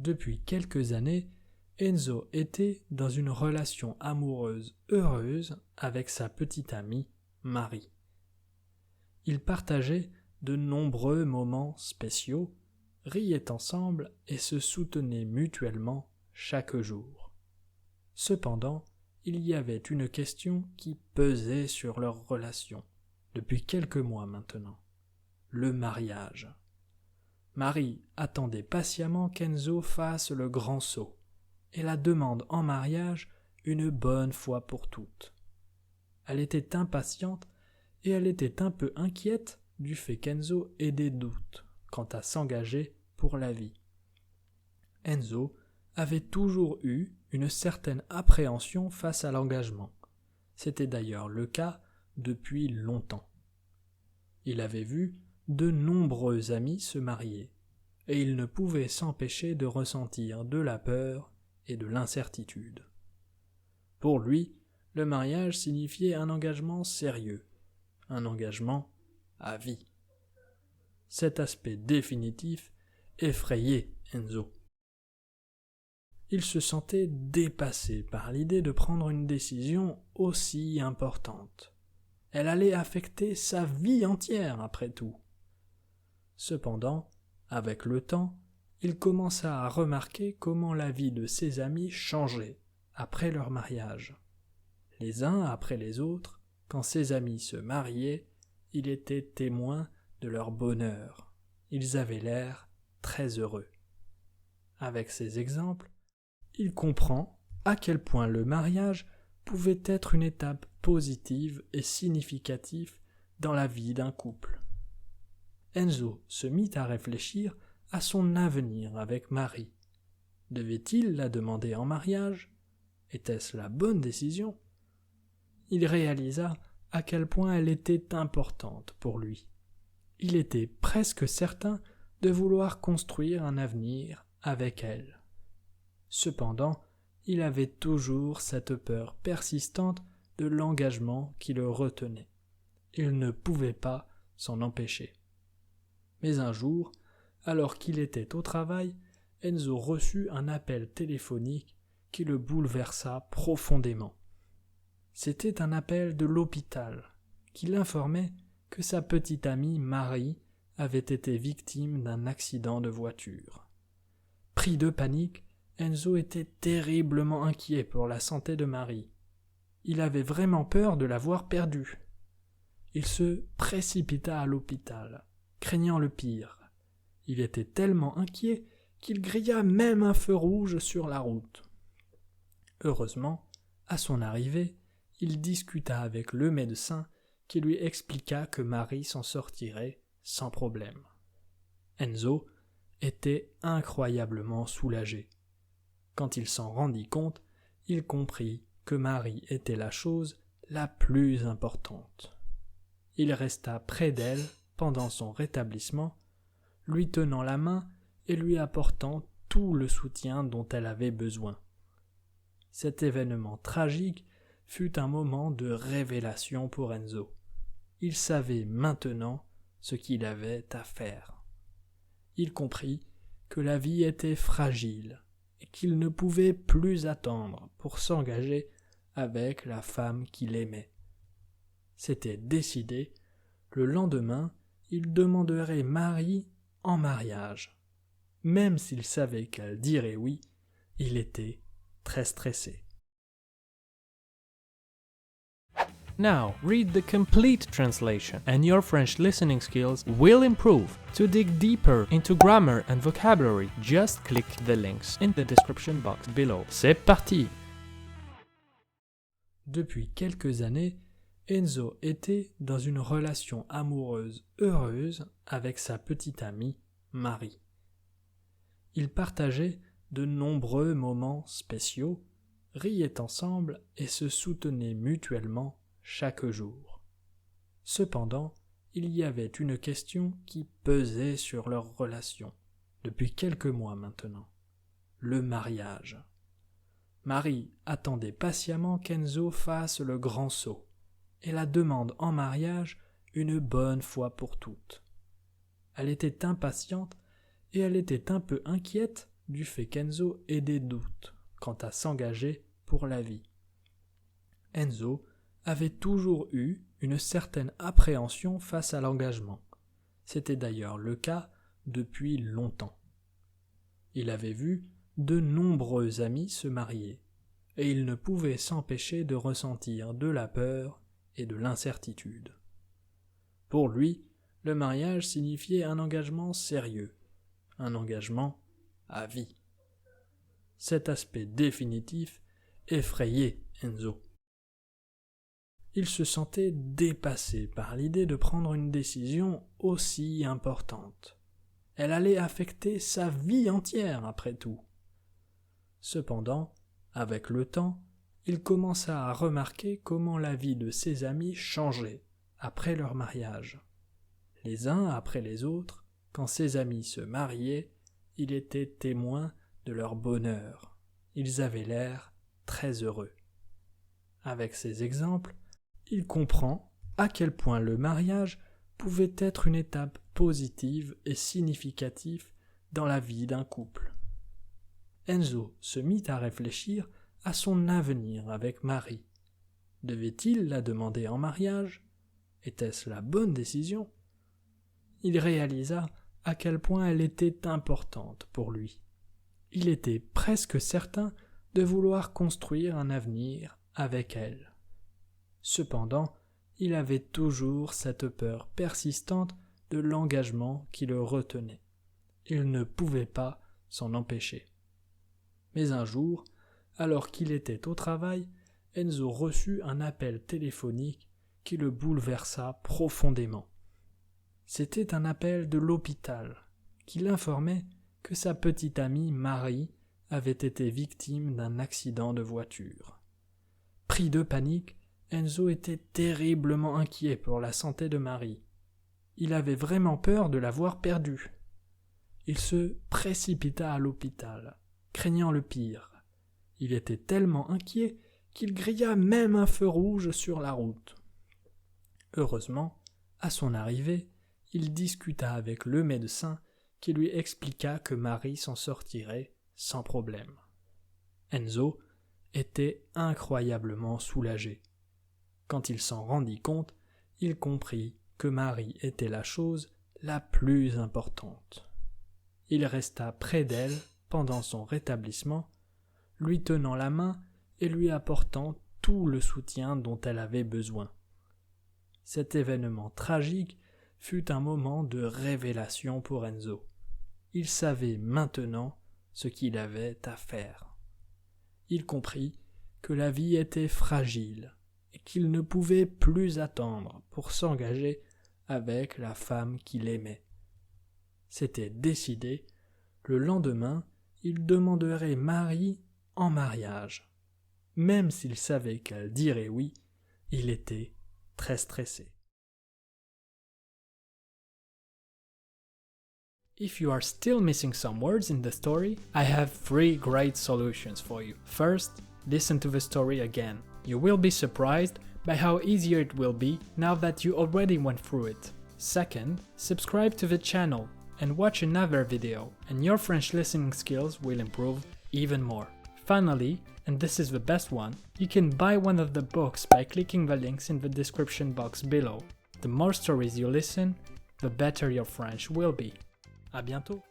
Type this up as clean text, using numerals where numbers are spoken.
Depuis quelques années, Enzo était dans une relation amoureuse heureuse avec sa petite amie, Marie. Ils partageaient de nombreux moments spéciaux, riaient ensemble et se soutenaient mutuellement chaque jour. Cependant, il y avait une question qui pesait sur leur relation, depuis quelques mois maintenant, le mariage. Marie attendait patiemment qu'Enzo fasse le grand saut et la demande en mariage une bonne fois pour toutes. Elle était impatiente et elle était un peu inquiète du fait qu'Enzo ait des doutes quant à s'engager pour la vie. Enzo avait toujours eu une certaine appréhension face à l'engagement. C'était d'ailleurs le cas depuis longtemps. Il avait vu de nombreux amis se marier, et il ne pouvait s'empêcher de ressentir de la peur et de l'incertitude. Pour lui, le mariage signifiait un engagement sérieux, un engagement à vie. Cet aspect définitif effrayait Enzo. Il se sentait dépassé par l'idée de prendre une décision aussi importante. Elle allait affecter sa vie entière après tout. Cependant, avec le temps, il commença à remarquer comment la vie de ses amis changeait après leur mariage. Les uns après les autres, quand ses amis se mariaient, il était témoin de leur bonheur. Ils avaient l'air très heureux. Avec ces exemples, il comprend à quel point le mariage pouvait être une étape positive et significative dans la vie d'un couple. Enzo se mit à réfléchir à son avenir avec Marie. Devait-il la demander en mariage? Était-ce la bonne décision? Il réalisa à quel point elle était importante pour lui. Il était presque certain de vouloir construire un avenir avec elle. Cependant, il avait toujours cette peur persistante de l'engagement qui le retenait. Il ne pouvait pas s'en empêcher. Mais un jour, alors qu'il était au travail, Enzo reçut un appel téléphonique qui le bouleversa profondément. C'était un appel de l'hôpital qui l'informait que sa petite amie Marie avait été victime d'un accident de voiture. Pris de panique, Enzo était terriblement inquiet pour la santé de Marie. Il avait vraiment peur de l'avoir perdue. Il se précipita à l'hôpital, craignant le pire. Il était tellement inquiet qu'il grilla même un feu rouge sur la route. Heureusement, à son arrivée, il discuta avec le médecin qui lui expliqua que Marie s'en sortirait sans problème. Enzo était incroyablement soulagé. Quand il s'en rendit compte, il comprit que Marie était la chose la plus importante. Il resta près d'elle pendant son rétablissement, lui tenant la main et lui apportant tout le soutien dont elle avait besoin. Cet événement tragique fut un moment de révélation pour Enzo. Il savait maintenant ce qu'il avait à faire. Il comprit que la vie était fragile et qu'il ne pouvait plus attendre pour s'engager avec la femme qu'il aimait. C'était décidé, le lendemain, il demanderait Marie en mariage. Même s'il savait qu'elle dirait oui, il était très stressé. Now, read the complete translation, and your French listening skills will improve. To dig deeper into grammar and vocabulary, just click the links in the description box below. C'est parti! Depuis quelques années, Enzo était dans une relation amoureuse heureuse avec sa petite amie, Marie. Ils partageaient de nombreux moments spéciaux, riaient ensemble et se soutenaient mutuellement chaque jour. Cependant, il y avait une question qui pesait sur leur relation, depuis quelques mois maintenant, le mariage. Marie attendait patiemment qu'Enzo fasse le grand saut et la demande en mariage une bonne fois pour toutes. Elle était impatiente et elle était un peu inquiète du fait qu'Enzo ait des doutes quant à s'engager pour la vie. Enzo avait toujours eu une certaine appréhension face à l'engagement. C'était d'ailleurs le cas depuis longtemps. Il avait vu de nombreux amis se marier, et il ne pouvait s'empêcher de ressentir de la peur et de l'incertitude. Pour lui, le mariage signifiait un engagement sérieux, un engagement à vie. Cet aspect définitif effrayait Enzo. Il se sentait dépassé par l'idée de prendre une décision aussi importante. Elle allait affecter sa vie entière après tout. Cependant, avec le temps, il commença à remarquer comment la vie de ses amis changeait après leur mariage. Les uns après les autres, quand ses amis se mariaient, il était témoin de leur bonheur. Ils avaient l'air très heureux. Avec ces exemples, il comprend à quel point le mariage pouvait être une étape positive et significative dans la vie d'un couple. Enzo se mit à réfléchir à son avenir avec Marie. Devait-il la demander en mariage? Était-ce la bonne décision? Il réalisa à quel point elle était importante pour lui. Il était presque certain de vouloir construire un avenir avec elle. Cependant, il avait toujours cette peur persistante de l'engagement qui le retenait. Il ne pouvait pas s'en empêcher. Mais un jour, alors qu'il était au travail, Enzo reçut un appel téléphonique qui le bouleversa profondément. C'était un appel de l'hôpital qui l'informait que sa petite amie Marie avait été victime d'un accident de voiture. Pris de panique, Enzo était terriblement inquiet pour la santé de Marie. Il avait vraiment peur de l'avoir perdue. Il se précipita à l'hôpital, craignant le pire. Il était tellement inquiet qu'il grilla même un feu rouge sur la route. Heureusement, à son arrivée, il discuta avec le médecin qui lui expliqua que Marie s'en sortirait sans problème. Enzo était incroyablement soulagé. Quand il s'en rendit compte, il comprit que Marie était la chose la plus importante. Il resta près d'elle pendant son rétablissement, lui tenant la main et lui apportant tout le soutien dont elle avait besoin. Cet événement tragique fut un moment de révélation pour Enzo. Il savait maintenant ce qu'il avait à faire. Il comprit que la vie était fragile et qu'il ne pouvait plus attendre pour s'engager avec la femme qu'il aimait. C'était décidé, le lendemain, il demanderait Marie en mariage. Même s'il savait qu'elle dirait oui, il était très stressé. If you are still missing some words in the story, I have 3 great solutions for you. First, listen to the story again. You will be surprised by how easier it will be now that you already went through it. Second, subscribe to the channel and watch another video, and your French listening skills will improve even more. Finally, and this is the best one, you can buy one of the books by clicking the links in the description box below. The more stories you listen, the better your French will be. À bientôt!